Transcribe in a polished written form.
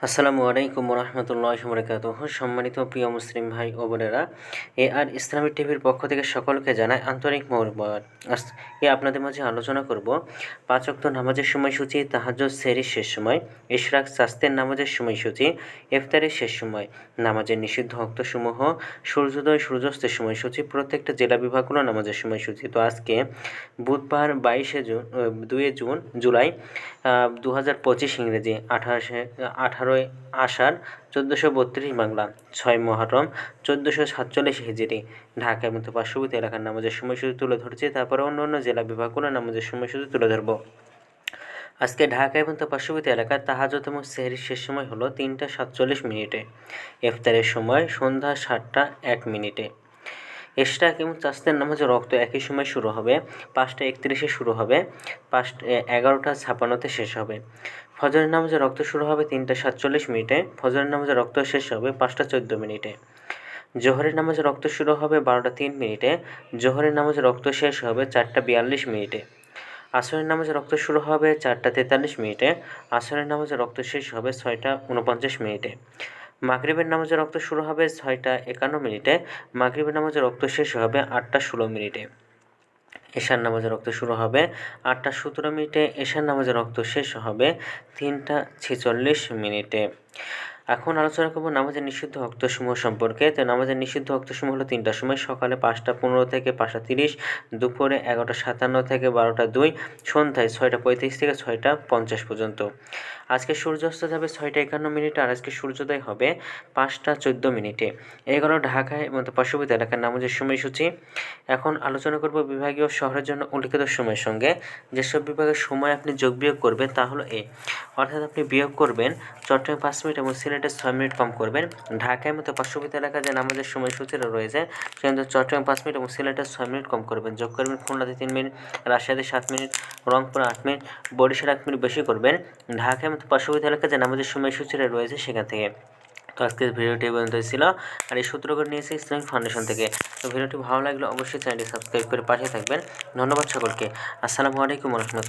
আসসালামু আলাইকুম রহমতুল্লাহি ওয়া বারাকাতুহু। সম্মানিত প্রিয় মুসলিম ভাই ও বোনেরা, আর ইসলামিক টিভির পক্ষ থেকে সকলকে জানাই আন্তরিক মোবারকবাদ। আজকে আপনাদের মাঝে আলোচনা করব 5 ওয়াক্ত নামাজের সময়সূচি, তাহাজ্জুদ সেহরির শেষ সময়, ইশরাক চাস্তের নামাজের সময়সূচি, ইফতারের শেষ সময়, নামাজের নিষিদ্ধ ওয়াক্তসমূহ, সূর্যোদয় সূর্যাস্তের সময়সূচি, প্রত্যেকটা জেলা বিভাগগুলো নামাজের সময়সূচি। তো আজকে বুধবার 2 জুলাই 2025 ইংরেজি 18ই আষাঢ় 1432 বাংলা 6 মুহররম 1447 হিজরি ঢাকার মতো পার্শ্ববর্তী এলাকার নামাজের সময়সূচি তুলে ধরছি। তারপরে অন্য জেলা বিভাগগুলো নামাজের সময়সূচি তুলে ধরব। আজকে ঢাকা এবং তার পার্শ্ববর্তী এলাকায় তাহাজ্জুদ এবং সেহরির শেষ সময় হলো 3টা 47 মিনিটে। ইফতারের সময় সন্ধ্যা 7টা 1 মিনিটে। ইশরাক এবং চাস্তের নামাজের রক্ত একই সময় শুরু হবে, 5টা 31-এ শুরু হবে, 11টা 56-তে শেষ হবে। ফজরের নামাজের রক্ত শুরু হবে 3টা 47 মিনিটে, ফজরের নামাজের রক্ত শেষ হবে 5টা 14 মিনিটে। জোহরের নামাজের রক্ত শুরু হবে 12টা 3 মিনিটে, জোহরের নামাজের রক্ত শেষ হবে 4টা 42 মিনিটে। আসরের নামাজের রক্ত শুরু হবে 4টা 43 মিনিটে, আসরের নামাজের রক্ত শেষ হবে 6টা 49 মিনিটে। মাগরিবের নামাজের রক্ত শুরু হবে 6টা 51 মিনিটে, মাগরিবের নামাজের রক্ত শেষ হবে 8টা 16 মিনিটে। এশার নামাজের রক্ত শুরু হবে 8টা 17 মিনিটে, এশার নামাজের রক্ত শেষ হবে 3টা 46 মিনিটে। এখন আলোচনা করব নামাজের নিষিদ্ধ ওয়াক্তসমূহ সম্পর্কে। তো নামাজের নিষিদ্ধ ওয়াক্তসমূহ হলো 3টার সময়, সকালে 5টা 15 থেকে 5টা 30, দুপুরে 11টা 57 থেকে 12টা 2, সন্ধ্যায় 6টা 35 থেকে 6টা 50 পর্যন্ত। আজকে সূর্যাস্ত যাবে 6টা 51 মিনিটে, আর আজকে সূর্যোদয় হবে 5টা 14 মিনিটে। এই হলো ঢাকায় এবং পার্শ্ববর্তী এলাকার নামাজের সময়সূচি। এখন আলোচনা করব বিভাগীয় শহরের জন্য উল্লিখিত সময়ের সঙ্গে যেসব বিভাগের সময় আপনি যোগ বিয়োগ করবেন তা হলো অর্থাৎ আপনি বিয়োগ করবেন চট্টগ্রামে 5 মিনিট এবং সিলেটে 6 মিনিট কম করবেন। ঢাকার মতো পার্শ্ববর্তী এলাকায় যে নামাজের সময়সূচিটা রয়েছে সেখানে চট্টগ্রামে 5 মিনিট এবং সিলেটে 6 মিনিট কম করবেন। যোগ করবেন খুলনাতে 3 মিনিট, রাজশাহীতে 7 মিনিট, রংপুরে 8 মিনিট, বরিশালে 1 মিনিট বেশি করবেন ঢাকার মতো পার্শ্ববর্তী এলাকায় যে নামাজের সময়সূচিটা রয়েছে সেখান থেকে। তো আজকের ভিডিওটি পর্যন্ত ছিল, আর এই সূত্রগুলো নিয়েছি ইসলামিক ফাউন্ডেশন থেকে। তো ভিডিওটি ভালো লাগলে অবশ্যই চ্যানেলটি সাবস্ক্রাইব করে পাশে থাকবেন। ধন্যবাদ সকলকে। আসসালামু আলাইকুম রহমতুল্লাহ।